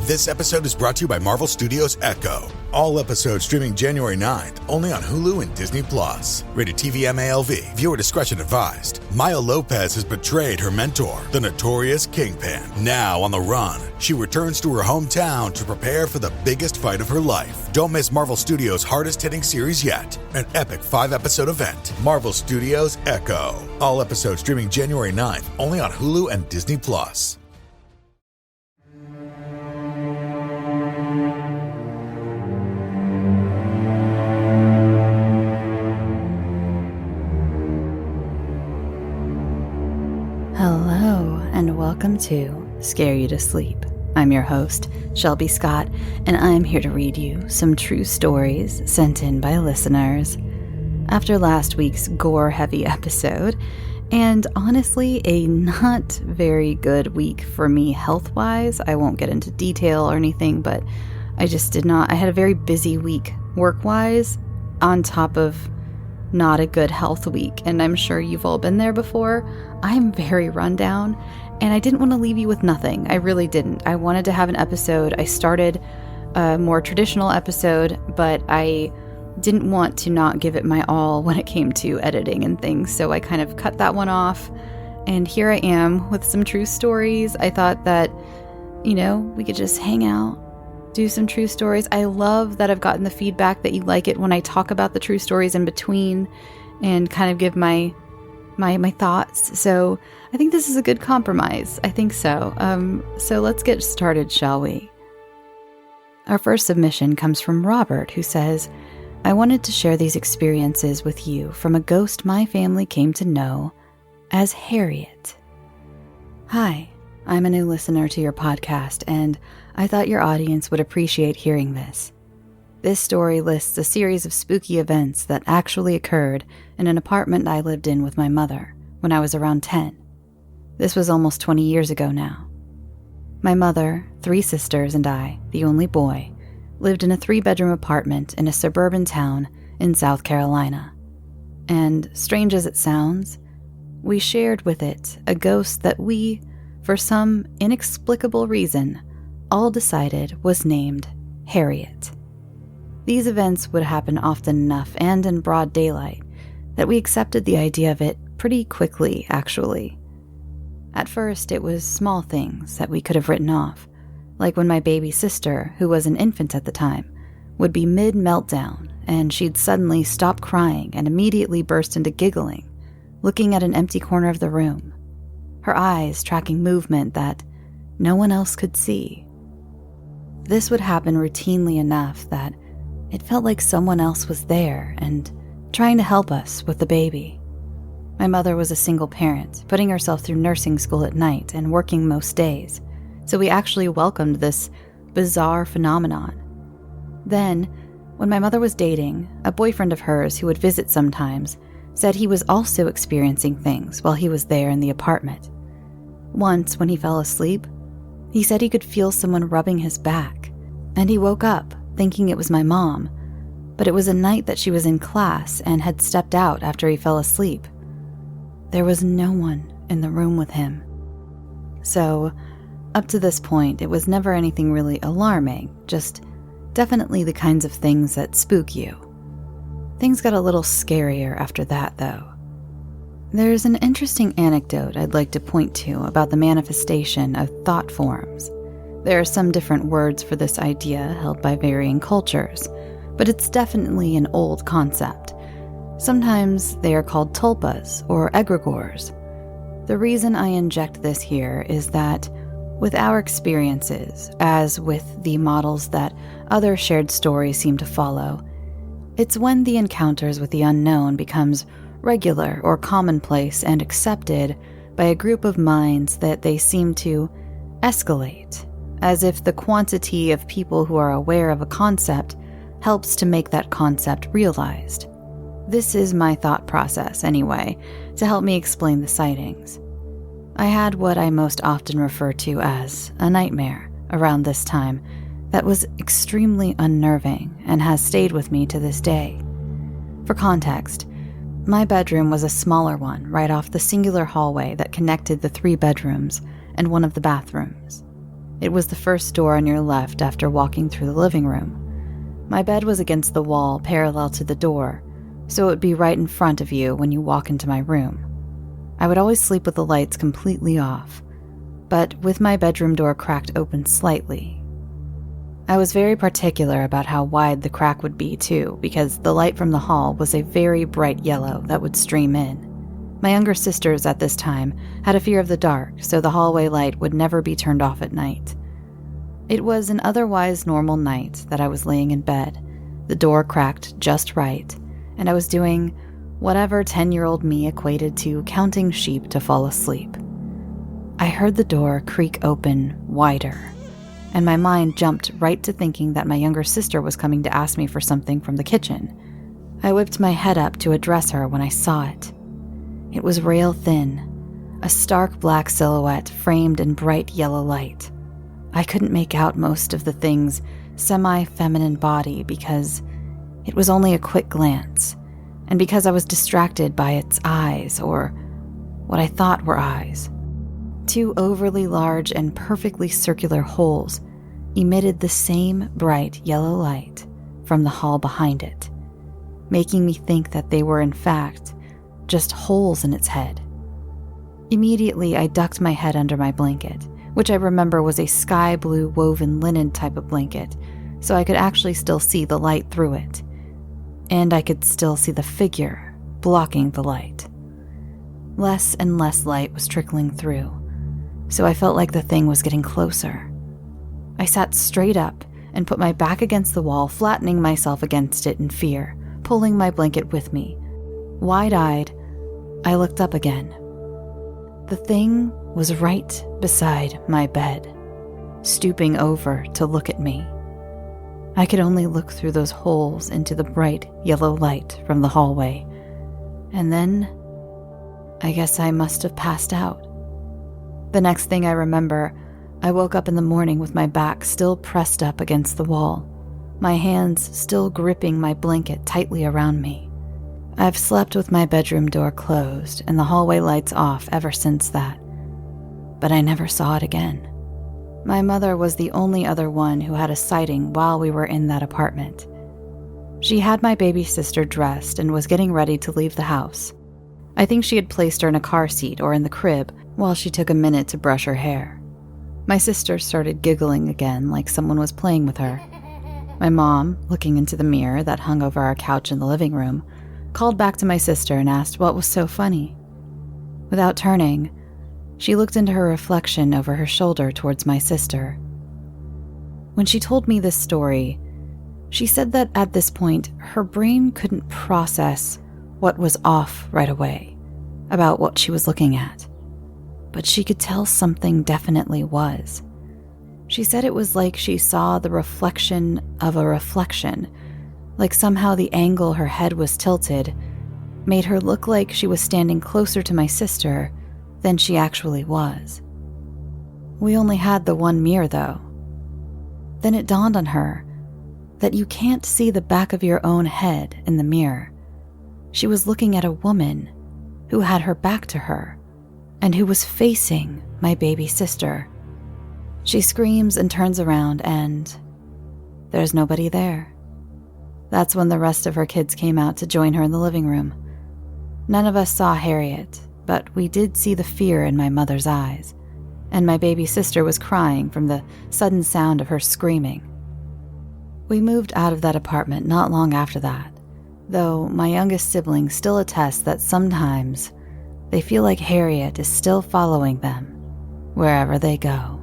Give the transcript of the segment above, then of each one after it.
This episode is brought to you by Marvel Studios Echo. All episodes streaming January 9th, only on Hulu and Disney+. Rated TV MALV. Viewer discretion advised. Maya Lopez has betrayed her mentor, the notorious Kingpin. Now on the run, she returns to her hometown to prepare for the biggest fight of her life. Don't miss Marvel Studios' hardest-hitting series yet. An epic 5-episode event. Marvel Studios Echo. All episodes streaming January 9th, only on Hulu and Disney+. Hello, and welcome to Scare You to Sleep. I'm your host, Shelby Scott, and I'm here to read you some true stories sent in by listeners. After last week's gore-heavy episode, and honestly, a not very good week for me health-wise, I won't get into detail or anything, but I had a very busy week work-wise, on top of not a good health week, and I'm sure you've all been there before. I'm very run down, and I didn't want to leave you with nothing. I really didn't. I wanted to have an episode. I started a more traditional episode, but I didn't want to not give it my all when it came to editing and things, so I kind of cut that one off, and here I am with some true stories. I thought that, we could just hang out, do some true stories. I love that I've gotten the feedback that you like it when I talk about the true stories in between and kind of give my thoughts. So I think this is a good compromise. I think so. So let's get started, shall we? Our first submission comes from Robert, who says, I wanted to share these experiences with you from a ghost my family came to know as Harriet. Hi, I'm a new listener to your podcast, and I thought your audience would appreciate hearing this. This story lists a series of spooky events that actually occurred in an apartment I lived in with my mother when I was around 10. This was almost 20 years ago now. My mother, 3 sisters, and I, the only boy, lived in a 3-bedroom apartment in a suburban town in South Carolina. And, strange as it sounds, we shared with it a ghost that we, for some inexplicable reason, all decided was named Harriet. These events would happen often enough and in broad daylight that we accepted the idea of it pretty quickly, actually. At first, it was small things that we could have written off, like when my baby sister, who was an infant at the time, would be mid-meltdown and she'd suddenly stop crying and immediately burst into giggling, looking at an empty corner of the room, her eyes tracking movement that no one else could see. This would happen routinely enough that it felt like someone else was there and trying to help us with the baby. My mother was a single parent, putting herself through nursing school at night and working most days, so we actually welcomed this bizarre phenomenon. Then, when my mother was dating, a boyfriend of hers who would visit sometimes said he was also experiencing things while he was there in the apartment. Once, when he fell asleep, he said he could feel someone rubbing his back, and he woke up thinking it was my mom, but it was a night that she was in class and had stepped out after he fell asleep. There was no one in the room with him. So, up to this point, it was never anything really alarming, just definitely the kinds of things that spook you. Things got a little scarier after that, though. There's an interesting anecdote I'd like to point to about the manifestation of thought forms. There are some different words for this idea held by varying cultures, but it's definitely an old concept. Sometimes they are called tulpas or egregores. The reason I inject this here is that with our experiences, as with the models that other shared stories seem to follow, it's when the encounters with the unknown becomes regular or commonplace and accepted by a group of minds that they seem to escalate, as if the quantity of people who are aware of a concept helps to make that concept realized. This is my thought process, anyway, to help me explain the sightings. I had what I most often refer to as a nightmare around this time that was extremely unnerving and has stayed with me to this day. For context, my bedroom was a smaller one right off the singular hallway that connected the 3 bedrooms and one of the bathrooms. It was the first door on your left after walking through the living room. My bed was against the wall parallel to the door, so it would be right in front of you when you walk into my room. I would always sleep with the lights completely off, but with my bedroom door cracked open slightly. I was very particular about how wide the crack would be too, because the light from the hall was a very bright yellow that would stream in. My younger sisters at this time had a fear of the dark, so the hallway light would never be turned off at night. It was an otherwise normal night that I was laying in bed, the door cracked just right, and I was doing whatever 10-year-old me equated to counting sheep to fall asleep. I heard the door creak open wider, and my mind jumped right to thinking that my younger sister was coming to ask me for something from the kitchen. I whipped my head up to address her when I saw it. It was rail thin, a stark black silhouette framed in bright yellow light. I couldn't make out most of the thing's semi-feminine body because it was only a quick glance, and because I was distracted by its eyes, or what I thought were eyes. Two overly large and perfectly circular holes emitted the same bright yellow light from the hall behind it, making me think that they were in fact just holes in its head. Immediately, I ducked my head under my blanket, which I remember was a sky blue woven linen type of blanket, so I could actually still see the light through it. And I could still see the figure blocking the light. Less and less light was trickling through, so I felt like the thing was getting closer. I sat straight up and put my back against the wall, flattening myself against it in fear, pulling my blanket with me. Wide-eyed, I looked up again. The thing was right beside my bed, stooping over to look at me. I could only look through those holes into the bright yellow light from the hallway, and then I guess I must have passed out. The next thing I remember, I woke up in the morning with my back still pressed up against the wall, my hands still gripping my blanket tightly around me. I've slept with my bedroom door closed and the hallway lights off ever since that, but I never saw it again. My mother was the only other one who had a sighting while we were in that apartment. She had my baby sister dressed and was getting ready to leave the house. I think she had placed her in a car seat or in the crib while she took a minute to brush her hair. My sister started giggling again like someone was playing with her. My mom, looking into the mirror that hung over our couch in the living room, called back to my sister and asked what was so funny. Without turning, she looked into her reflection over her shoulder towards my sister. When she told me this story, she said that at this point, her brain couldn't process what was off right away about what she was looking at, but she could tell something definitely was. She said it was like she saw the reflection of a reflection, like somehow the angle her head was tilted made her look like she was standing closer to my sister than she actually was. We only had the one mirror, though. Then it dawned on her that you can't see the back of your own head in the mirror. She was looking at a woman who had her back to her and who was facing my baby sister. She screams and turns around and there's nobody there. That's when the rest of her kids came out to join her in the living room. None of us saw Harriet, but we did see the fear in my mother's eyes, and my baby sister was crying from the sudden sound of her screaming. We moved out of that apartment not long after that, though my youngest sibling still attests that sometimes they feel like Harriet is still following them wherever they go.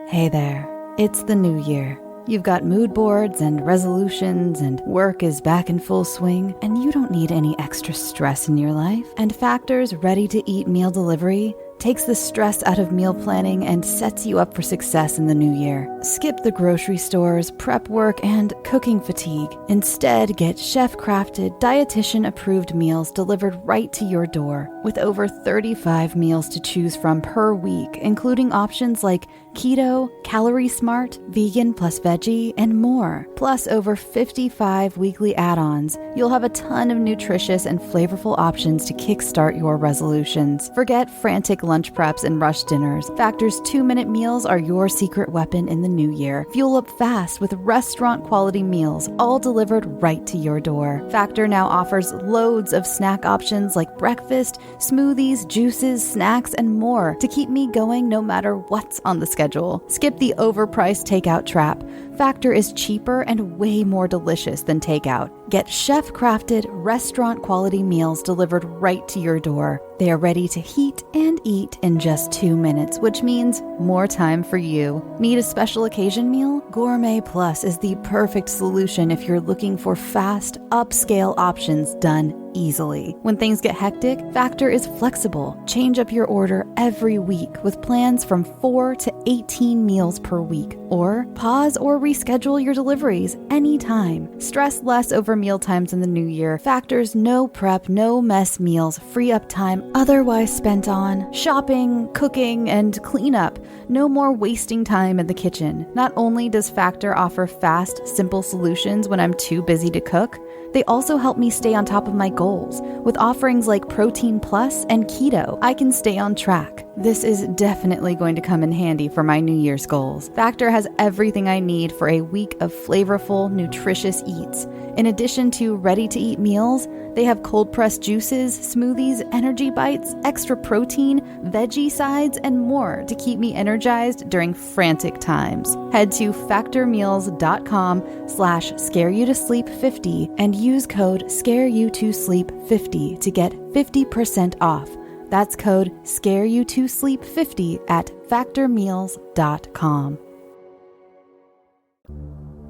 Hey there, it's the new year. You've got mood boards and resolutions, and work is back in full swing, and you don't need any extra stress in your life. And Factor's ready-to-eat meal delivery takes the stress out of meal planning and sets you up for success in the new year. Skip the grocery stores, prep work, and cooking fatigue. Instead, get chef-crafted, dietitian-approved meals delivered right to your door, with over 35 meals to choose from per week, including options like keto, calorie smart, vegan plus veggie, and more. Plus over 55 weekly add-ons. You'll have a ton of nutritious and flavorful options to kickstart your resolutions. Forget frantic lunch preps and rush dinners. Factor's 2-minute meals are your secret weapon in the new year. Fuel up fast with restaurant-quality meals, all delivered right to your door. Factor now offers loads of snack options like breakfast, smoothies, juices, snacks, and more to keep me going no matter what's on the schedule. Skip the overpriced takeout trap. Factor is cheaper and way more delicious than takeout. Get chef-crafted, restaurant-quality meals delivered right to your door. They are ready to heat and eat in just 2 minutes, which means more time for you. Need a special occasion meal? Gourmet Plus is the perfect solution if you're looking for fast, upscale options done easily. When things get hectic, Factor is flexible. Change up your order every week with plans from 4 to 18 meals per week. Or pause or reschedule your deliveries anytime. Stress less over meal times in the new year. Factor's no prep, no mess meals free up time otherwise spent on shopping, cooking, and cleanup. No more wasting time in the kitchen. Not only does Factor offer fast, simple solutions when I'm too busy to cook, they also help me stay on top of my goals. With offerings like Protein Plus and Keto, I can stay on track. This is definitely going to come in handy for my New Year's goals. Factor has everything I need for a week of flavorful, nutritious eats. In addition to ready-to-eat meals, they have cold-pressed juices, smoothies, energy bites, extra protein, veggie sides, and more to keep me energized during frantic times. Head to factormeals.com/scareyoutosleep50 and use code scareyoutosleep50 to get 50% off. That's code scareyoutosleep50 at factormeals.com.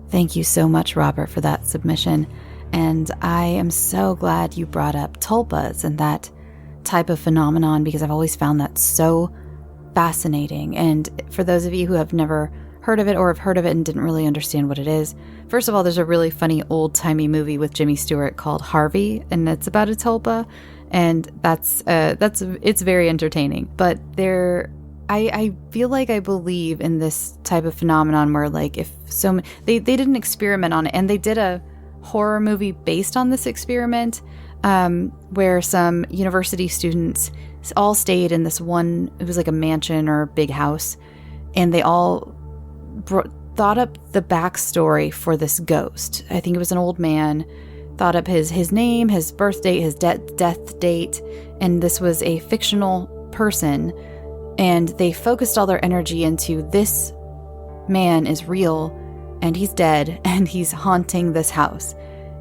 Thank you so much, Robert, for that submission. And I am so glad you brought up tulpas and that type of phenomenon, because I've always found that so fascinating. And for those of you who have never heard of it or have heard of it and didn't really understand what it is, first of all, there's a really funny old-timey movie with Jimmy Stewart called Harvey, and it's about a tulpa, and it's very entertaining. But I feel like I believe in this type of phenomenon where, like, if they did an experiment on it, and they did a horror movie based on this experiment, where some university students all stayed in this one, it was like a mansion or a big house, and they all thought up the backstory for this ghost. I think it was an old man, thought up his name, his birth date, his death date, and this was a fictional person, and they focused all their energy into this man is real, and he's dead, and he's haunting this house.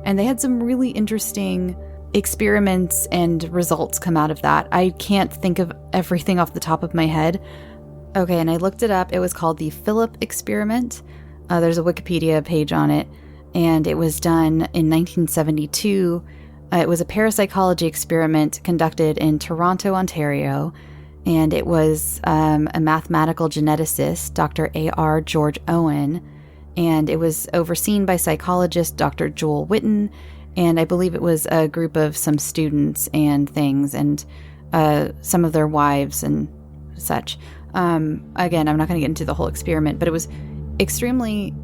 And they had some really interesting experiments and results come out of that. I can't think of everything off the top of my head. Okay, and I looked it up. It was called the Philip experiment. There's a Wikipedia page on it, and it was done in 1972. It was a parapsychology experiment conducted in Toronto, Ontario, and it was a mathematical geneticist, Dr. A.R. George Owen, and it was overseen by psychologist Dr. Joel Witten, and I believe it was a group of some students and things, and some of their wives and such. Again, I'm not going to get into the whole experiment, but it was extremely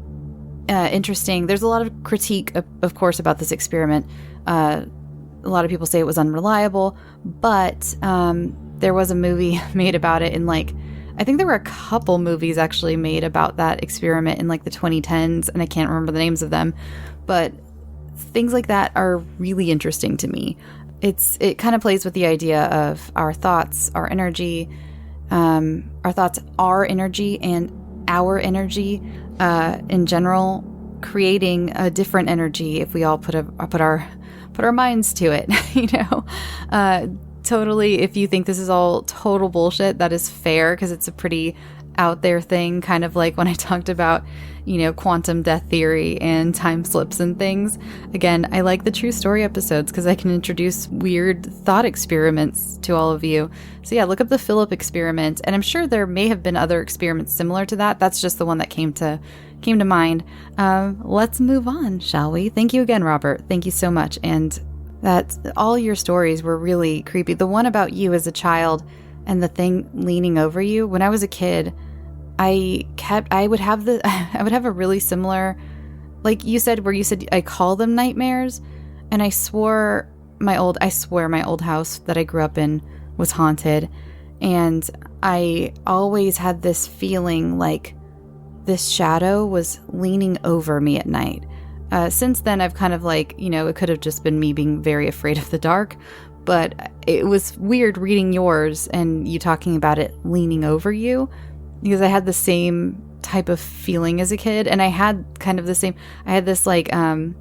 interesting. There's a lot of critique, of course, about this experiment. A lot of people say it was unreliable, but there was a movie made about it in, like, I think there were a couple movies actually made about that experiment in, like, the 2010s, and I can't remember the names of them, but things like that are really interesting to me. It kind of plays with the idea of our thoughts, our energy. Our thoughts are energy, and our energy in general, creating a different energy if we all put our minds to it. Totally, if you think this is all total bullshit, that is fair, because it's a pretty out there thing, kind of like when I talked about, quantum death theory and time slips and things. Again, I like the true story episodes because I can introduce weird thought experiments to all of you. So yeah, look up the Philip experiment, and I'm sure there may have been other experiments similar to that. That's just the one that came to mind. Let's move on, shall we? Thank you again, Robert. Thank you so much. And that all your stories were really creepy. The one about you as a child and the thing leaning over you. When I was a kid, I would have a really similar, like you said, where you said I call them nightmares, and I swear my old house that I grew up in was haunted, and I always had this feeling like this shadow was leaning over me at night. Since then, I've kind of like, it could have just been me being very afraid of the dark, but it was weird reading yours and you talking about it leaning over you, because I had the same type of feeling as a kid, and I had kind of the same. I had this like an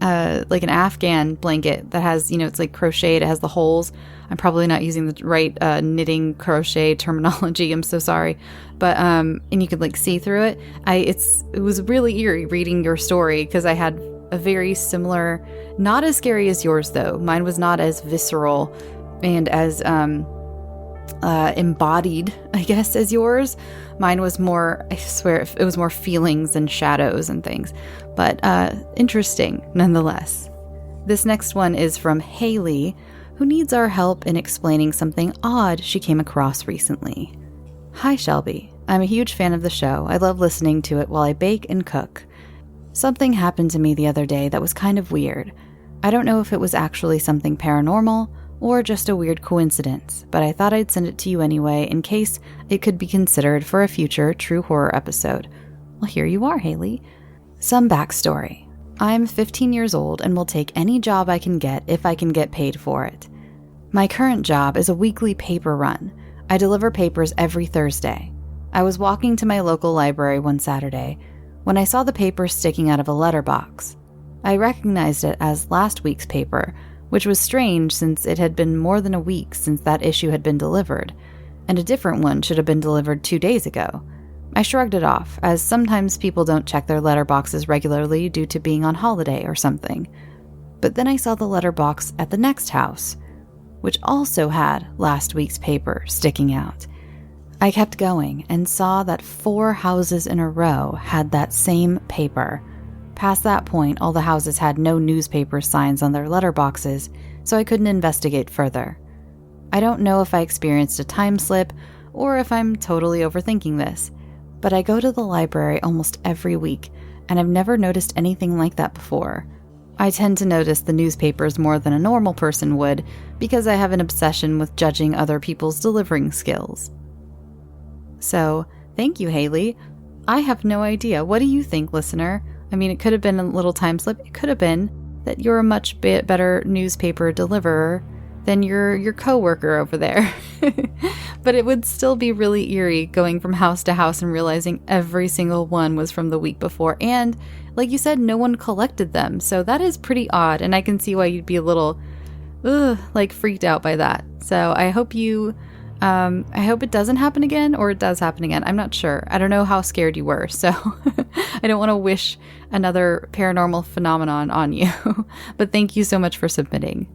Afghan blanket that has, it's like crocheted. It has the holes. I'm probably not using the right knitting crochet terminology. I'm so sorry. But and you could like see through it. It was really eerie reading your story, because I had a very similar, not as scary as yours though. Mine was not as visceral and as embodied, I guess, as yours. Mine was more, I swear, it was more feelings and shadows and things. But interesting nonetheless. This next one is from Haley, who needs our help in explaining something odd she came across recently. Hi, Shelby. I'm a huge fan of the show. I love listening to it while I bake and cook. Something happened to me the other day that was kind of weird. I don't know if it was actually something paranormal or just a weird coincidence, but I thought I'd send it to you anyway in case it could be considered for a future true horror episode. Well, here you are, Haley. Some backstory. I'm 15 years old and will take any job I can get if I can get paid for it. My current job is a weekly paper run. I deliver papers every Thursday. I was walking to my local library one Saturday when I saw the paper sticking out of a letterbox. I recognized it as last week's paper, which was strange since it had been more than a week since that issue had been delivered, and a different one should have been delivered 2 days ago. I shrugged it off, as sometimes people don't check their letterboxes regularly due to being on holiday or something. But then I saw the letterbox at the next house, which also had last week's paper sticking out. I kept going and saw that 4 houses in a row had that same paper. Past that point, all the houses had no newspaper signs on their letterboxes, so I couldn't investigate further. I don't know if I experienced a time slip or if I'm totally overthinking this, but I go to the library almost every week, and I've never noticed anything like that before. I tend to notice the newspapers more than a normal person would, because I have an obsession with judging other people's delivering skills. So, thank you, Haley. I have no idea. What do you think, listener? I mean, it could have been a little time slip. It could have been that you're a much better newspaper deliverer than your coworker over there. But it would still be really eerie going from house to house and realizing every single one was from the week before. And like you said, no one collected them. So that is pretty odd. And I can see why you'd be a little freaked out by that. So I hope I hope it doesn't happen again, or it does happen again. I'm not sure. I don't know how scared you were, so I don't want to wish another paranormal phenomenon on you. But thank you so much for submitting.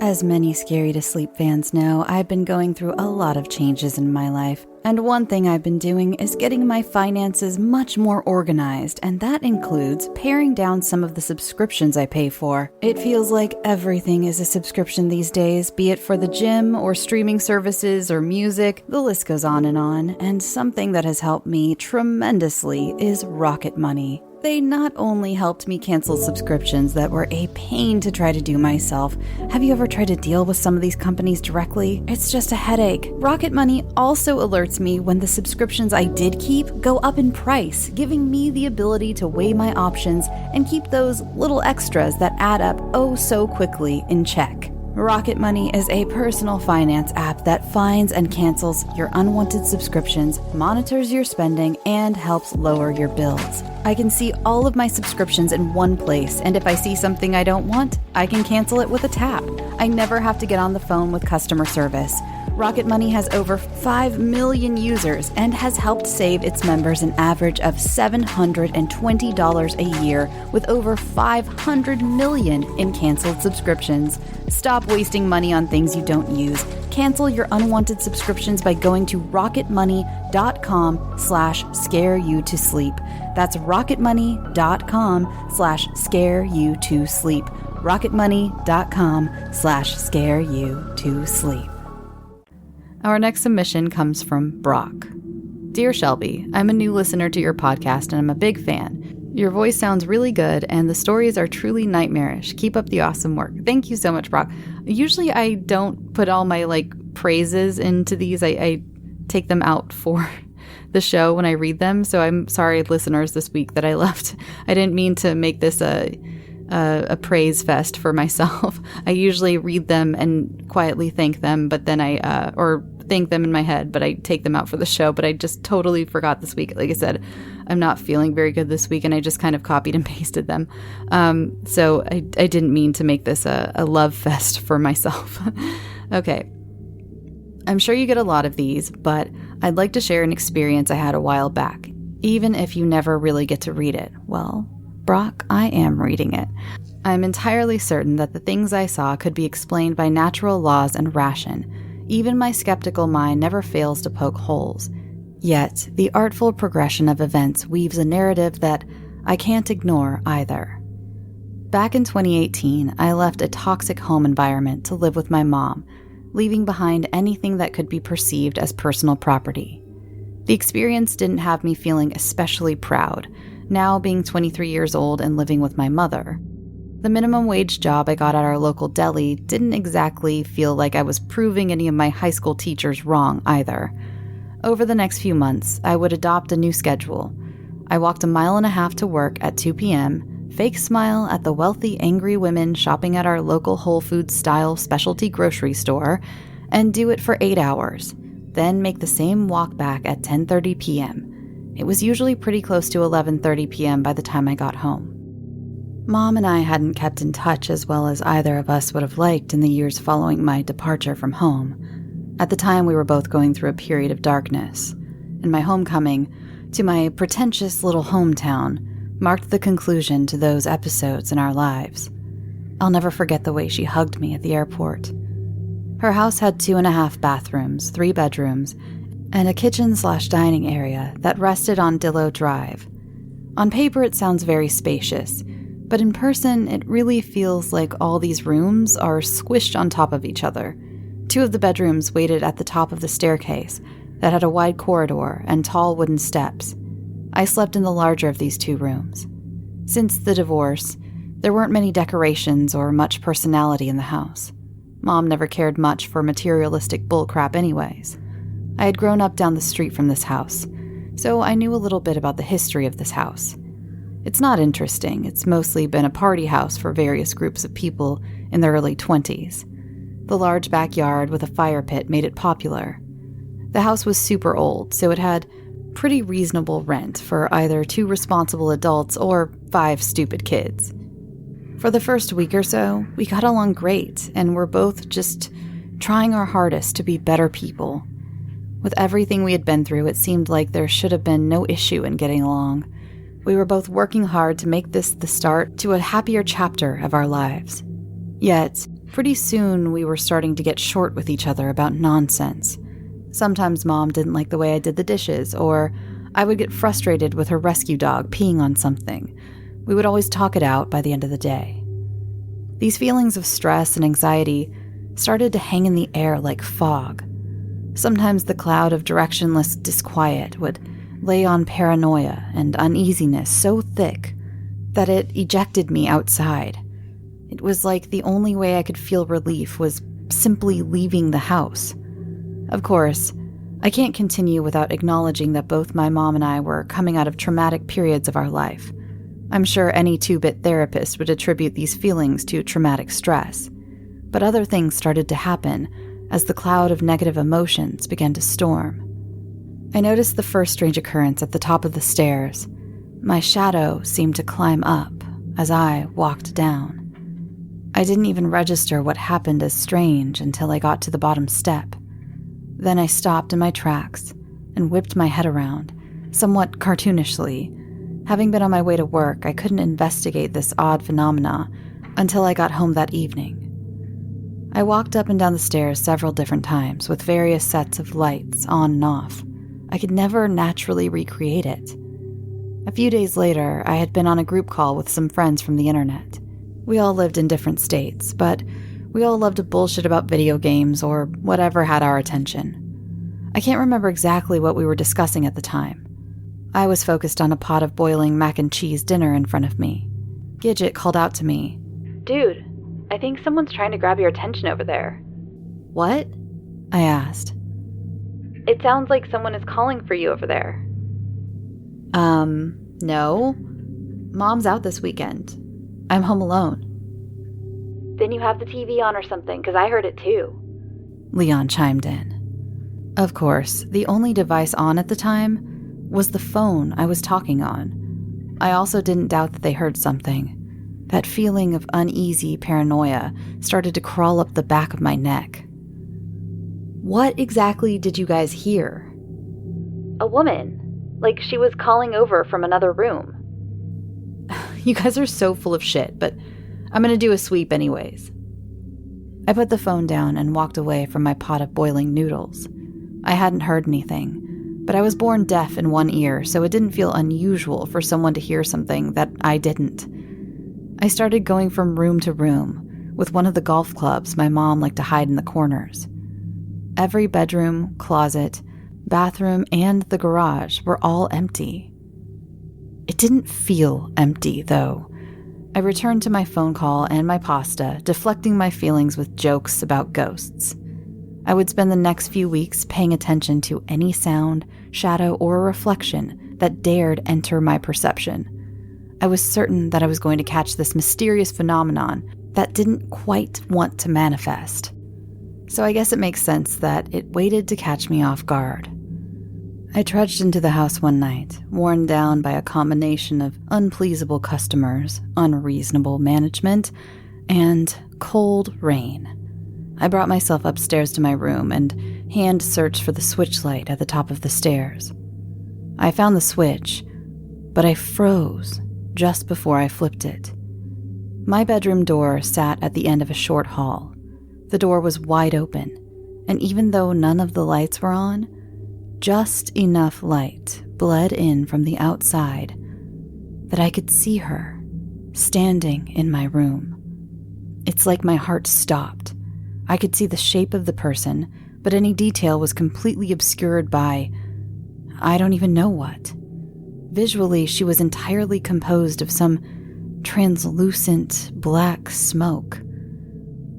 As many Scary to Sleep fans know, I've been going through a lot of changes in my life. And one thing I've been doing is getting my finances much more organized, and that includes paring down some of the subscriptions I pay for. It feels like everything is a subscription these days, be it for the gym or streaming services or music, the list goes on, and something that has helped me tremendously is Rocket Money. They not only helped me cancel subscriptions that were a pain to try to do myself. Have you ever tried to deal with some of these companies directly? It's just a headache. Rocket Money also alerts me when the subscriptions I did keep go up in price, giving me the ability to weigh my options and keep those little extras that add up oh so quickly in check. Rocket Money is a personal finance app that finds and cancels your unwanted subscriptions, monitors your spending, and helps lower your bills. I can see all of my subscriptions in one place, and if I see something I don't want, I can cancel it with a tap. I never have to get on the phone with customer service. Rocket Money has over 5 million users and has helped save its members an average of $720 a year with over 500 million in canceled subscriptions. Stop wasting money on things you don't use. Cancel your unwanted subscriptions by going to rocketmoney.com/scareyoutosleep. That's rocketmoney.com/scareyoutosleep. rocketmoney.com/scareyoutosleep. Our next submission comes from Brock. Dear Shelby, I'm a new listener to your podcast and I'm a big fan. Your voice sounds really good and the stories are truly nightmarish. Keep up the awesome work. Thank you so much, Brock. Usually I don't put all my praises into these. I take them out for the show when I read them. So I'm sorry, listeners, this week that I left. I didn't mean to make this a praise fest for myself. I usually read them and quietly thank them, but then or thank them in my head, but I take them out for the show. But I just totally forgot this week. Like I said, I'm not feeling very good this week, and I just kind of copied and pasted them. So I didn't mean to make this a love fest for myself. Okay. I'm sure you get a lot of these, but I'd like to share an experience I had a while back, even if you never really get to read it. Well, Brock, I am reading it. I'm entirely certain that the things I saw could be explained by natural laws and ration. Even my skeptical mind never fails to poke holes. Yet, the artful progression of events weaves a narrative that I can't ignore either. Back in 2018, I left a toxic home environment to live with my mom, leaving behind anything that could be perceived as personal property. The experience didn't have me feeling especially proud, now being 23 years old and living with my mother. The minimum wage job I got at our local deli didn't exactly feel like I was proving any of my high school teachers wrong either. Over the next few months, I would adopt a new schedule. I walked 1.5 miles to work at 2 p.m., fake smile at the wealthy, angry women shopping at our local Whole Foods-style specialty grocery store, and do it for 8 hours, then make the same walk back at 10:30 p.m. It was usually pretty close to 11:30 p.m. by the time I got home. Mom and I hadn't kept in touch as well as either of us would have liked in the years following my departure from home. At the time, we were both going through a period of darkness, and my homecoming to my pretentious little hometown marked the conclusion to those episodes in our lives. I'll never forget the way she hugged me at the airport. Her house had 2.5 bathrooms, 3 bedrooms, and a kitchen/dining area that rested on Dillow Drive. On paper, it sounds very spacious, but in person, it really feels like all these rooms are squished on top of each other. 2 of the bedrooms waited at the top of the staircase that had a wide corridor and tall wooden steps. I slept in the larger of these 2 rooms. Since the divorce, there weren't many decorations or much personality in the house. Mom never cared much for materialistic bullcrap anyways. I had grown up down the street from this house, so I knew a little bit about the history of this house. It's not interesting. It's mostly been a party house for various groups of people in their early 20s. The large backyard with a fire pit made it popular. The house was super old, so it had pretty reasonable rent for either 2 responsible adults or 5 stupid kids. For the first week or so, we got along great, and were both just trying our hardest to be better people. With everything we had been through, it seemed like there should have been no issue in getting along. We were both working hard to make this the start to a happier chapter of our lives. Yet, pretty soon we were starting to get short with each other about nonsense. Sometimes Mom didn't like the way I did the dishes, or I would get frustrated with her rescue dog peeing on something. We would always talk it out by the end of the day. These feelings of stress and anxiety started to hang in the air like fog. Sometimes the cloud of directionless disquiet would lay on paranoia and uneasiness so thick that it ejected me outside. It was like the only way I could feel relief was simply leaving the house. Of course, I can't continue without acknowledging that both my mom and I were coming out of traumatic periods of our life. I'm sure any 2-bit therapist would attribute these feelings to traumatic stress. But other things started to happen as the cloud of negative emotions began to storm. I noticed the first strange occurrence at the top of the stairs. My shadow seemed to climb up as I walked down. I didn't even register what happened as strange until I got to the bottom step. Then I stopped in my tracks and whipped my head around, somewhat cartoonishly. Having been on my way to work, I couldn't investigate this odd phenomena until I got home that evening. I walked up and down the stairs several different times with various sets of lights on and off. I could never naturally recreate it. A few days later, I had been on a group call with some friends from the internet. We all lived in different states, but we all loved to bullshit about video games or whatever had our attention. I can't remember exactly what we were discussing at the time. I was focused on a pot of boiling mac and cheese dinner in front of me. Gidget called out to me, "Dude, I think someone's trying to grab your attention over there." "What?" I asked. "It sounds like someone is calling for you over there." No. Mom's out this weekend. I'm home alone." "Then you have the TV on or something, because I heard it too," Leon chimed in. Of course, the only device on at the time was the phone I was talking on. I also didn't doubt that they heard something. That feeling of uneasy paranoia started to crawl up the back of my neck. "What exactly did you guys hear?" "A woman. Like she was calling over from another room." You guys are so full of shit, but I'm gonna do a sweep anyways. I put the phone down and walked away from my pot of boiling noodles. I hadn't heard anything, but I was born deaf in one ear, so it didn't feel unusual for someone to hear something that I didn't. I started going from room to room with one of the golf clubs my mom liked to hide in the corners. Every bedroom, closet, bathroom, and the garage were all empty. It didn't feel empty, though. I returned to my phone call and my pasta, deflecting my feelings with jokes about ghosts. I would spend the next few weeks paying attention to any sound, shadow, or reflection that dared enter my perception. I was certain that I was going to catch this mysterious phenomenon that didn't quite want to manifest. So I guess it makes sense that it waited to catch me off guard. I trudged into the house one night, worn down by a combination of unpleasable customers, unreasonable management, and cold rain. I brought myself upstairs to my room and hand-searched for the switch light at the top of the stairs. I found the switch, but I froze just before I flipped it. My bedroom door sat at the end of a short hall. The door was wide open, and even though none of the lights were on, just enough light bled in from the outside that I could see her standing in my room. It's like my heart stopped. I could see the shape of the person, but any detail was completely obscured by I don't even know what. Visually, she was entirely composed of some translucent black smoke.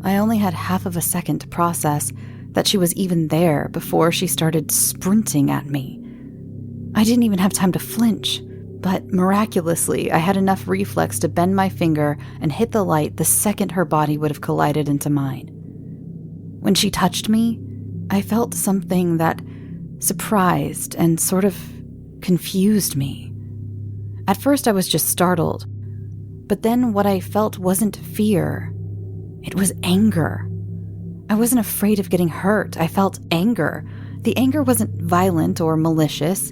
I only had half of a second to process that she was even there before she started sprinting at me. I didn't even have time to flinch, but miraculously, I had enough reflex to bend my finger and hit the light the second her body would have collided into mine. When she touched me, I felt something that surprised and sort of confused me. At first, I was just startled, but then what I felt wasn't fear. It was anger. I wasn't afraid of getting hurt. I felt anger. The anger wasn't violent or malicious.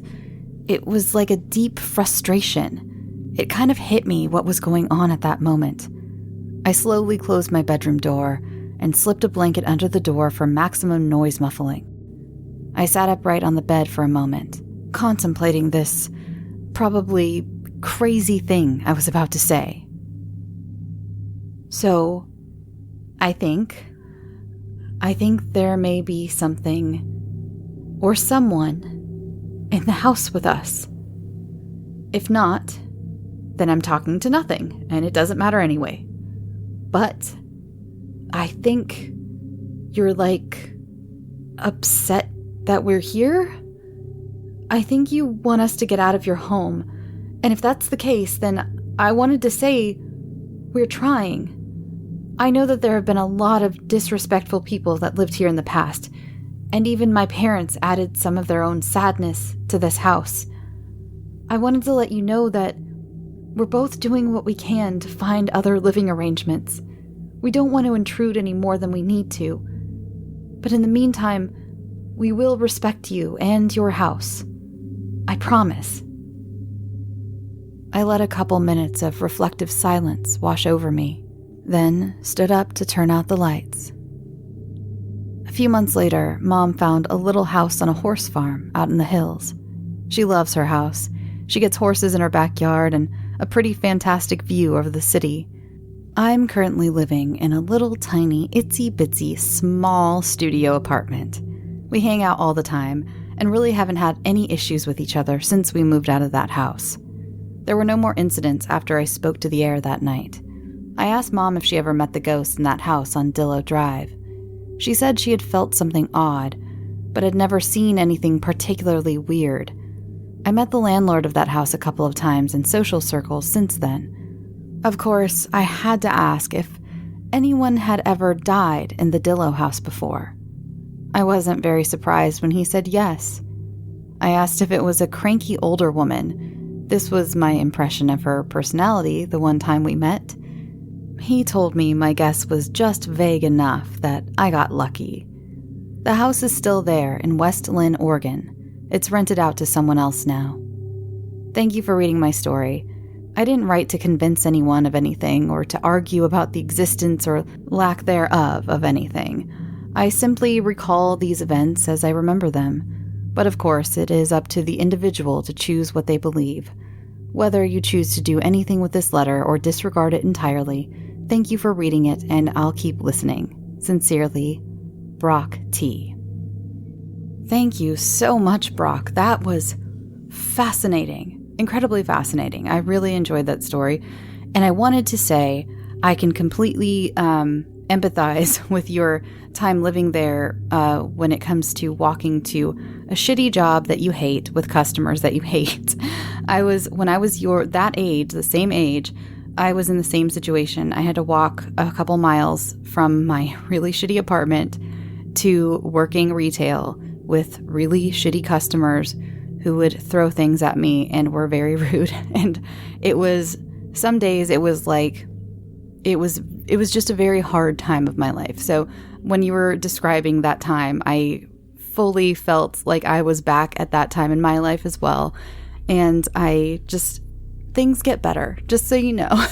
It was like a deep frustration. It kind of hit me what was going on at that moment. I slowly closed my bedroom door and slipped a blanket under the door for maximum noise muffling. I sat upright on the bed for a moment, contemplating this probably crazy thing I was about to say. So, I think there may be something or someone in the house with us. If not, then I'm talking to nothing, and it doesn't matter anyway. But I think you're upset that we're here? I think you want us to get out of your home, and if that's the case, then I wanted to say we're trying. I know that there have been a lot of disrespectful people that lived here in the past, and even my parents added some of their own sadness to this house. I wanted to let you know that we're both doing what we can to find other living arrangements. We don't want to intrude any more than we need to. But in the meantime, we will respect you and your house. I promise. I let a couple minutes of reflective silence wash over me, then stood up to turn out the lights. A few months later, Mom found a little house on a horse farm out in the hills. She loves her house. She gets horses in her backyard and a pretty fantastic view over the city. I'm currently living in a little tiny itsy-bitsy small studio apartment. We hang out all the time and really haven't had any issues with each other since we moved out of that house. There were no more incidents after I spoke to the air that night. I asked Mom if she ever met the ghost in that house on Dillow Drive. She said she had felt something odd, but had never seen anything particularly weird. I met the landlord of that house a couple of times in social circles since then. Of course, I had to ask if anyone had ever died in the Dillow house before. I wasn't very surprised when he said yes. I asked if it was a cranky older woman. This was my impression of her personality the one time we met. He told me my guess was just vague enough that I got lucky. The house is still there in West Lynn, Oregon. It's rented out to someone else now. Thank you for reading my story. I didn't write to convince anyone of anything or to argue about the existence or lack thereof of anything. I simply recall these events as I remember them. But of course, it is up to the individual to choose what they believe. Whether you choose to do anything with this letter or disregard it entirely, thank you for reading it, and I'll keep listening. Sincerely, Brock T. Thank you so much, Brock. That was fascinating. Incredibly fascinating. I really enjoyed that story. And I wanted to say I can completely empathize with your time living there when it comes to walking to a shitty job that you hate with customers that you hate. When I was that age, the same age, I was in the same situation. I had to walk a couple miles from my really shitty apartment to working retail with really shitty customers who would throw things at me and were very rude. And some days it was like, it was just a very hard time of my life. So when you were describing that time, I fully felt like I was back at that time in my life as well. And things get better, just so you know.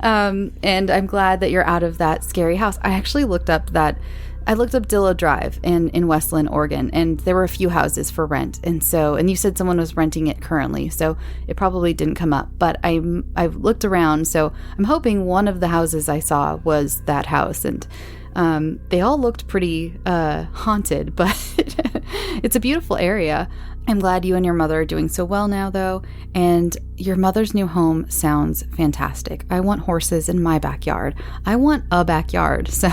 And I'm glad that you're out of that scary house. I actually looked up Dillow Drive in West Lynn, Oregon, and there were a few houses for rent. And you said someone was renting it currently, so it probably didn't come up. But I've looked around, so I'm hoping one of the houses I saw was that house. And they all looked pretty haunted, but it's a beautiful area. I'm glad you and your mother are doing so well now, though, and your mother's new home sounds fantastic. I want horses in my backyard. I want a backyard, so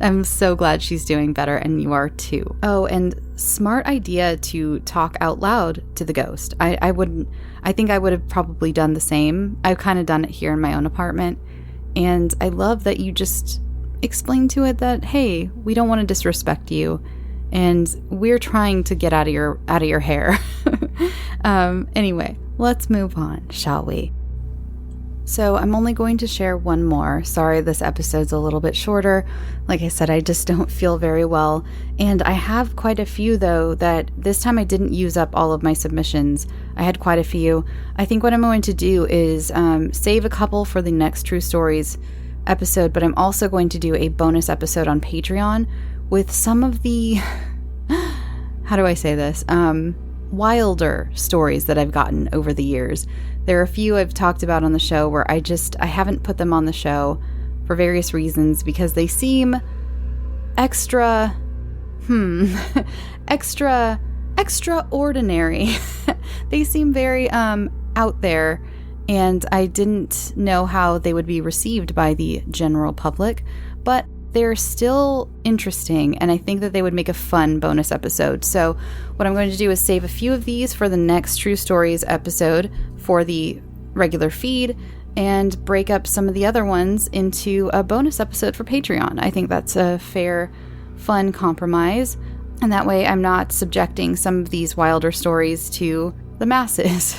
I'm so glad she's doing better, and you are too. Oh, and smart idea to talk out loud to the ghost. I think I would have probably done the same. I've kind of done it here in my own apartment, and I love that you just explained to it that, hey, we don't want to disrespect you, and we're trying to get out of your hair. Anyway, let's move on, shall we? So I'm only going to share one more. Sorry, this episode's a little bit shorter. Like I said, I just don't feel very well. And I have quite a few, though, that this time I didn't use up all of my submissions. I had quite a few. I think what I'm going to do is save a couple for the next True Stories episode, but I'm also going to do a bonus episode on Patreon with some of the, how do I say this, wilder stories that I've gotten over the years. There are a few I've talked about on the show where I haven't put them on the show for various reasons because they seem extraordinary. They seem very out there, and I didn't know how they would be received by the general public, but they're still interesting, and I think that they would make a fun bonus episode. So what I'm going to do is save a few of these for the next True Stories episode for the regular feed, and break up some of the other ones into a bonus episode for Patreon. I think that's a fair, fun compromise, and that way I'm not subjecting some of these wilder stories to the masses.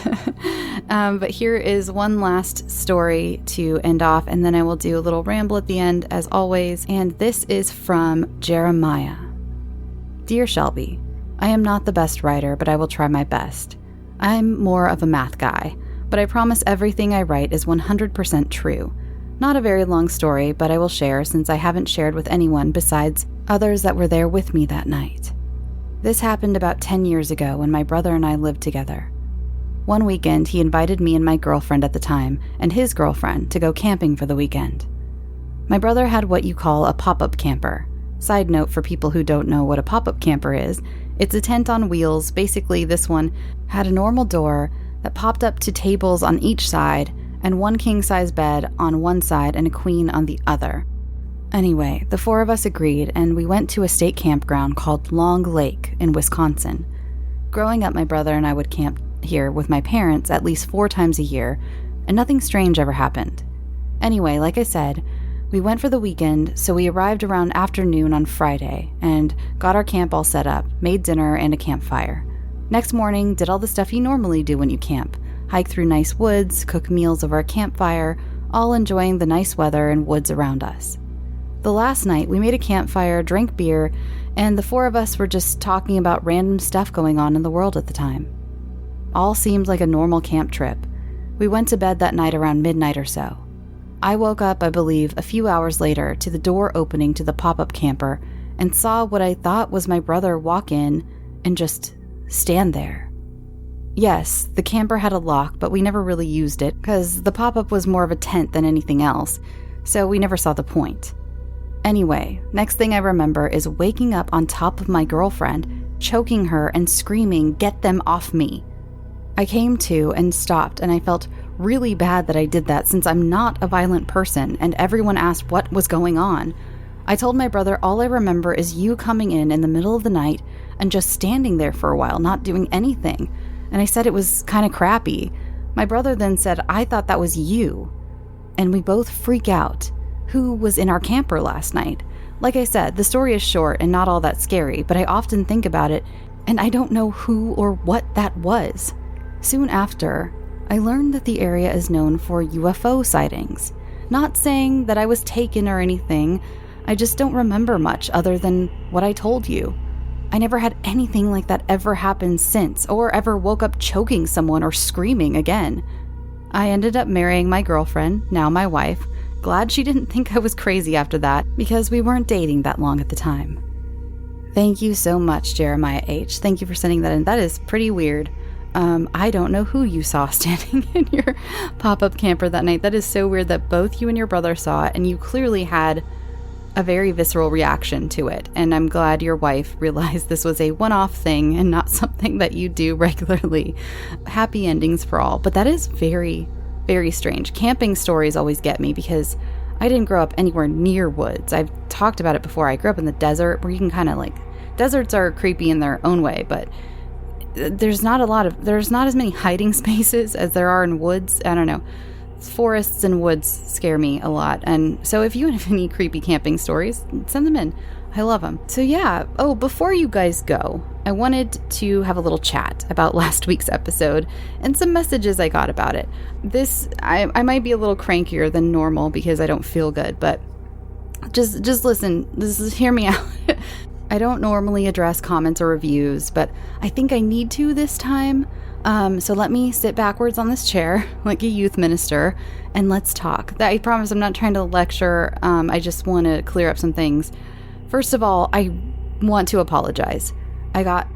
But here is one last story to end off, and then I will do a little ramble at the end, as always. And this is from Jeremiah. Dear Shelby, I am not the best writer, but I will try my best. I'm more of a math guy, but I promise everything I write is 100% true. Not a very long story, but I will share since I haven't shared with anyone besides others that were there with me that night. This happened about 10 years ago when my brother and I lived together. One weekend, he invited me and my girlfriend at the time, and his girlfriend, to go camping for the weekend. My brother had what you call a pop-up camper, Side note for people who don't know what a pop-up camper is, it's a tent on wheels. Basically, this one had a normal door that popped up to tables on each side and one king-size bed on one side and a queen on the other. Anyway, the 4 of us agreed, and we went to a state campground called Long Lake in Wisconsin. Growing up, my brother and I would camp here with my parents at least 4 times a year, and nothing strange ever happened. Anyway, like I said, we went for the weekend, so we arrived around afternoon on Friday and got our camp all set up, made dinner and a campfire. Next morning, did all the stuff you normally do when you camp. Hike through nice woods, cook meals over a campfire, all enjoying the nice weather and woods around us. The last night, we made a campfire, drank beer, and the 4 of us were just talking about random stuff going on in the world at the time. All seemed like a normal camp trip. We went to bed that night around midnight or so. I woke up, I believe, a few hours later to the door opening to the pop-up camper and saw what I thought was my brother walk in and just stand there. Yes, the camper had a lock, but we never really used it because the pop-up was more of a tent than anything else, so we never saw the point. Anyway, next thing I remember is waking up on top of my girlfriend, choking her and screaming, "Get them off me." I came to and stopped, and I felt really bad that I did that since I'm not a violent person, and everyone asked what was going on. I told my brother all I remember is you coming in the middle of the night and just standing there for a while, not doing anything, and I said it was kind of crappy. My brother then said, "I thought that was you," and we both freak out. Who was in our camper last night? Like I said, the story is short and not all that scary, but I often think about it, and I don't know who or what that was. Soon after, I learned that the area is known for UFO sightings. Not saying that I was taken or anything, I just don't remember much other than what I told you. I never had anything like that ever happen since, or ever woke up choking someone or screaming again. I ended up marrying my girlfriend, now my wife. Glad she didn't think I was crazy after that, because we weren't dating that long at the time. Thank you so much, Jeremiah H. Thank you for sending that in. That is pretty weird. I don't know who you saw standing in your pop-up camper that night. That is so weird that both you and your brother saw it, and you clearly had a very visceral reaction to it. And I'm glad your wife realized this was a one-off thing and not something that you do regularly. Happy endings for all. But that is very, very strange. Camping stories always get me because I didn't grow up anywhere near woods. I've talked about it before. I grew up in the desert where you can kind of deserts are creepy in their own way, but there's not as many hiding spaces as there are in woods. I don't know. Forests and woods scare me a lot. And so if you have any creepy camping stories, send them in. I love them. So yeah. Oh, before you guys go, I wanted to have a little chat about last week's episode and some messages I got about it. I might be a little crankier than normal because I don't feel good, but just listen. Hear me out. I don't normally address comments or reviews, but I think I need to this time. So let me sit backwards on this chair like a youth minister and let's talk. I promise I'm not trying to lecture. I just want to clear up some things. First of all, I want to apologize. I got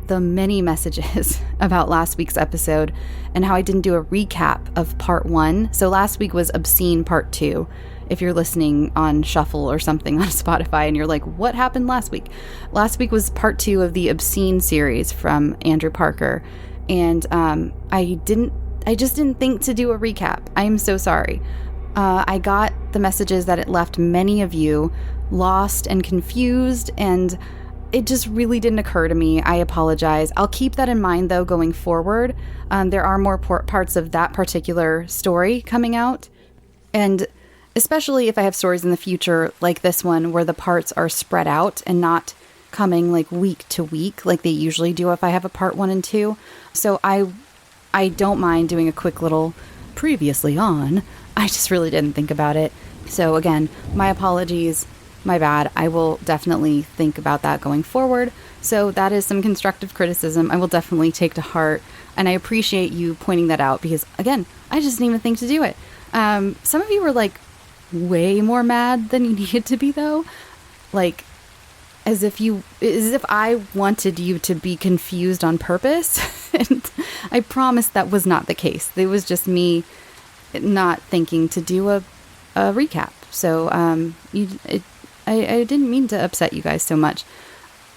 the many messages about last week's episode and how I didn't do a recap of part 1. So last week was Obscene part 2. If you're listening on Shuffle or something on Spotify and you're like, what happened last week? Last week was part 2 of the Obscene series from Andrew Parker. And I just didn't think to do a recap. I'm so sorry. I got the messages that it left many of you lost and confused, and it just really didn't occur to me. I apologize. I'll keep that in mind, though, going forward. There are more parts of that particular story coming out, and especially if I have stories in the future like this one where the parts are spread out and not coming week to week like they usually do if I have a part 1 and 2. So I don't mind doing a quick little previously on. I just really didn't think about it. So again, my apologies, my bad. I will definitely think about that going forward. So that is some constructive criticism I will definitely take to heart. And I appreciate you pointing that out because, again, I just didn't even think to do it. Some of you were way more mad than you needed to be, though. As if I wanted you to be confused on purpose. And I promise that was not the case. It was just me not thinking to do a recap. So I didn't mean to upset you guys so much.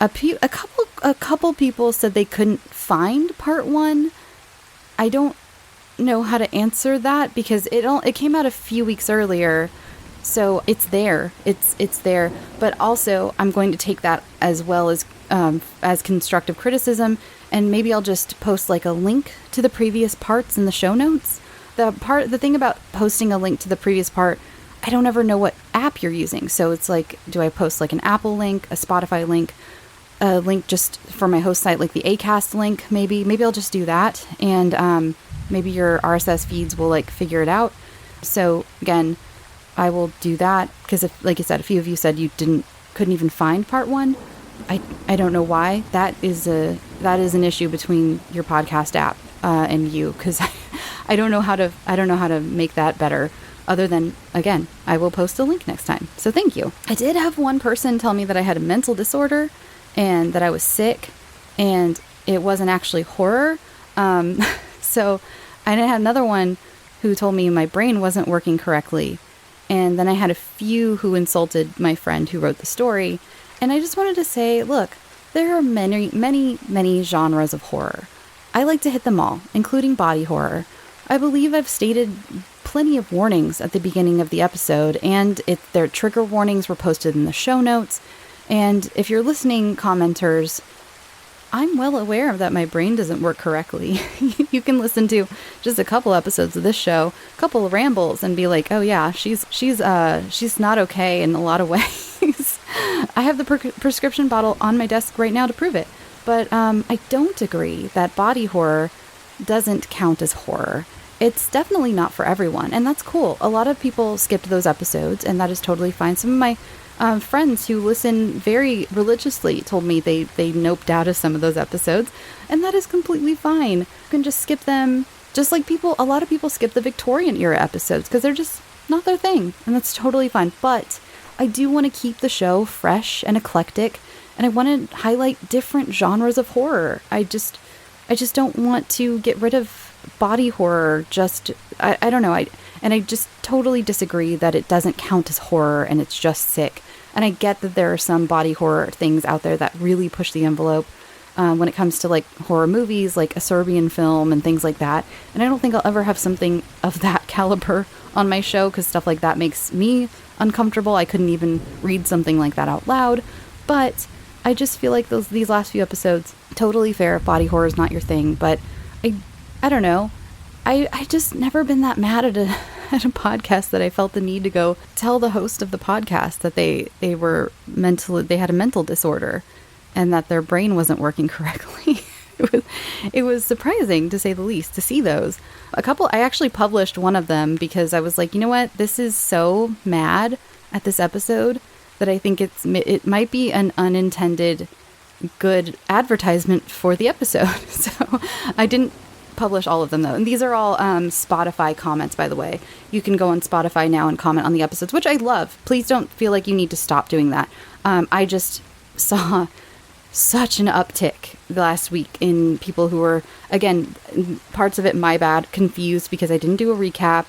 A couple people said they couldn't find part 1. I don't know how to answer that because it came out a few weeks earlier, so it's there. It's there. But also, I'm going to take that as well as constructive criticism, and maybe I'll just post like a link to the previous parts in the show notes. The thing about posting a link to the previous part, I don't ever know what app you're using. So it's like, do I post like an Apple link, a Spotify link, a link just for my host site, like the Acast link? Maybe I'll just do that, and maybe your RSS feeds will like figure it out. So again, I will do that because, if, like I said, a few of you said you couldn't even find part 1. I don't know why. That is an issue between your podcast app and you, because I don't know how to make that better. Other than, again, I will post a link next time. So thank you. I did have one person tell me that I had a mental disorder and that I was sick, and it wasn't actually horror. So I had another one who told me my brain wasn't working correctly. And then I had a few who insulted my friend who wrote the story. And I just wanted to say, look, there are many, many, many genres of horror. I like to hit them all, including body horror. I believe I've stated plenty of warnings at the beginning of the episode, and their trigger warnings were posted in the show notes. And if you're listening, commenters, I'm well aware that my brain doesn't work correctly. You can listen to just a couple episodes of this show, a couple of rambles, and be like, oh yeah, she's not okay in a lot of ways. I have the prescription bottle on my desk right now to prove it. But I don't agree that body horror doesn't count as horror. It's definitely not for everyone, and that's cool. A lot of people skipped those episodes, and that is totally fine. Some of my friends who listen very religiously told me they noped out of some of those episodes, and that is completely fine. You can just skip them, just like a lot of people skip the Victorian era episodes because they're just not their thing, and that's totally fine. But I do want to keep the show fresh and eclectic, and I want to highlight different genres of horror. I just don't want to get rid of body horror. I don't know. I just totally disagree that it doesn't count as horror and it's just sick. And I get that there are some body horror things out there that really push the envelope when it comes to like horror movies, like a Serbian film and things like that. And I don't think I'll ever have something of that caliber on my show because stuff like that makes me uncomfortable. I couldn't even read something like that out loud. But I just feel like these last few episodes, totally fair if body horror is not your thing. But I don't know. I just never been that mad at a podcast that I felt the need to go tell the host of the podcast that they had a mental disorder and that their brain wasn't working correctly. It was surprising, to say the least, to see those. I actually published one of them because I was like, you know what? This is so mad at this episode that I think it might be an unintended good advertisement for the episode. So I didn't publish all of them though, and these are all Spotify comments, by the way. You can go on Spotify now and comment on the episodes, which I love. Please don't feel like you need to stop doing that. I just saw such an uptick last week in people who were, again, parts of it my bad, confused because I didn't do a recap,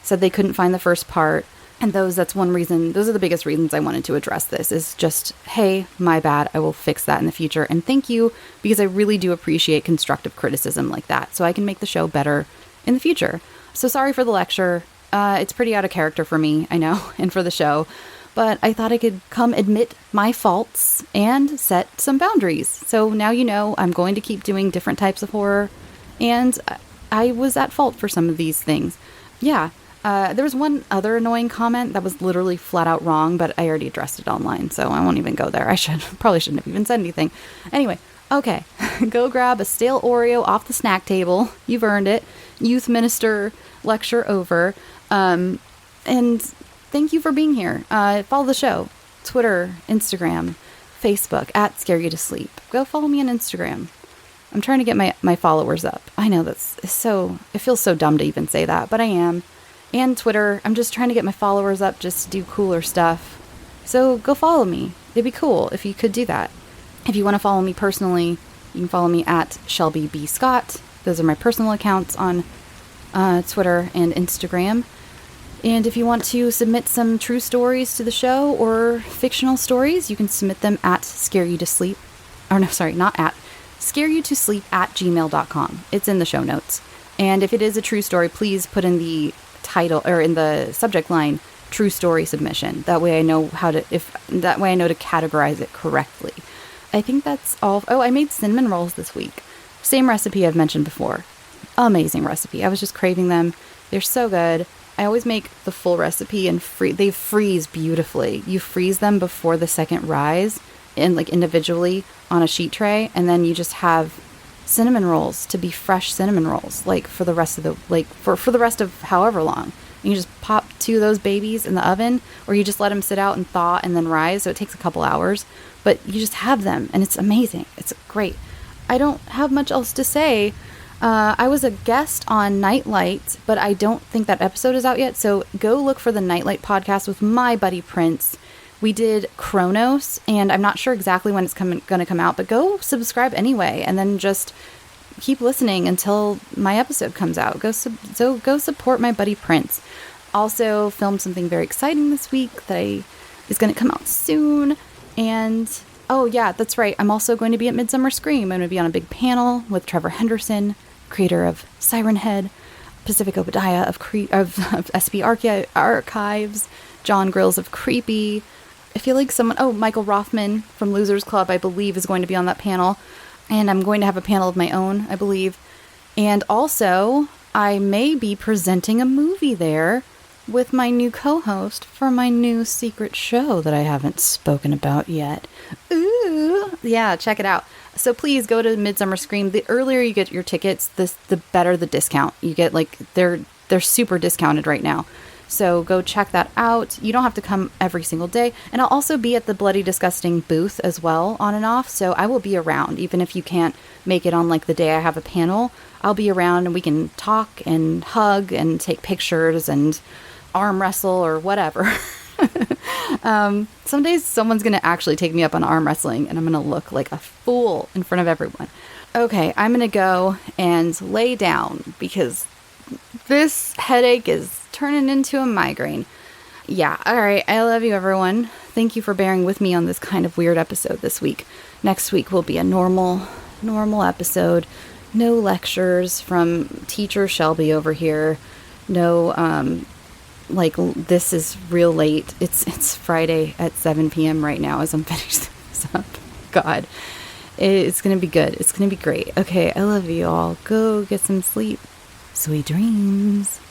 said they couldn't find the first part. And that's one reason, those are the biggest reasons I wanted to address this, is just, hey, my bad, I will fix that in the future. And thank you, because I really do appreciate constructive criticism like that, so I can make the show better in the future. So sorry for the lecture. It's pretty out of character for me, I know, and for the show. But I thought I could come admit my faults and set some boundaries. So now you know I'm going to keep doing different types of horror, and I was at fault for some of these things. Yeah. There was one other annoying comment that was literally flat out wrong, but I already addressed it online, so I won't even go there. I probably shouldn't have even said anything. Anyway, okay, go grab a stale Oreo off the snack table. You've earned it. Youth minister lecture over. And thank you for being here. Follow the show. Twitter, Instagram, Facebook, at scareyoutosleep. Go follow me on Instagram. I'm trying to get my followers up. I know it feels so dumb to even say that, but I am. And Twitter. I'm just trying to get my followers up just to do cooler stuff. So go follow me. It'd be cool if you could do that. If you want to follow me personally, you can follow me at Shelby B. Scott. Those are my personal accounts on Twitter and Instagram. And if you want to submit some true stories to the show or fictional stories, you can submit them at scareyoutosleep. Or no, sorry, not at. scareyoutosleep@gmail.com. It's in the show notes. And if it is a true story, please put in the title or in the subject line, true story submission. That way I know to categorize it correctly. I think that's all. Oh, I made cinnamon rolls this week. Same recipe I've mentioned before. Amazing recipe. I was just craving them. They're so good. I always make the full recipe and they freeze beautifully. You freeze them before the second rise and like individually on a sheet tray, and then you just have cinnamon rolls to be fresh cinnamon rolls like for the rest of the for the rest of however long. And you just pop 2 of those babies in the oven, or you just let them sit out and thaw and then rise, so it takes a couple hours, but you just have them and it's amazing. It's great. I don't have much else to say. I was a guest on Nightlight, but I don't think that episode is out yet, so go look for the Nightlight podcast with my buddy Prince. We did Kronos, and I'm not sure exactly when it's going to come out, but go subscribe anyway, and then just keep listening until my episode comes out. Go support my buddy Prince. Also filmed something very exciting this week that is going to come out soon, and oh yeah, that's right. I'm also going to be at Midsummer Scream. I'm going to be on a big panel with Trevor Henderson, creator of Siren Head, Pacific Obadiah of SB Archives, John Grills of Creepy. I feel like Michael Rothman from Losers Club, I believe, is going to be on that panel. And I'm going to have a panel of my own, I believe. And also, I may be presenting a movie there with my new co-host for my new secret show that I haven't spoken about yet. Ooh! Yeah, check it out. So please go to Midsummer Scream. The earlier you get your tickets, the better the discount. You get they're super discounted right now. So go check that out. You don't have to come every single day. And I'll also be at the Bloody Disgusting booth as well, on and off. So I will be around, even if you can't make it on the day I have a panel. I'll be around and we can talk and hug and take pictures and arm wrestle or whatever. Some days someone's going to actually take me up on arm wrestling and I'm going to look like a fool in front of everyone. Okay, I'm going to go and lay down because this headache is turning into a migraine. Yeah, all right. I love you, everyone. Thank you for bearing with me on this kind of weird episode this week. Next week will be a normal episode. No lectures from teacher Shelby over here. No, this is real late. It's Friday at 7 p.m. right now as I'm finishing this up. God, it's going to be good. It's going to be great. Okay, I love you all. Go get some sleep. Sweet dreams.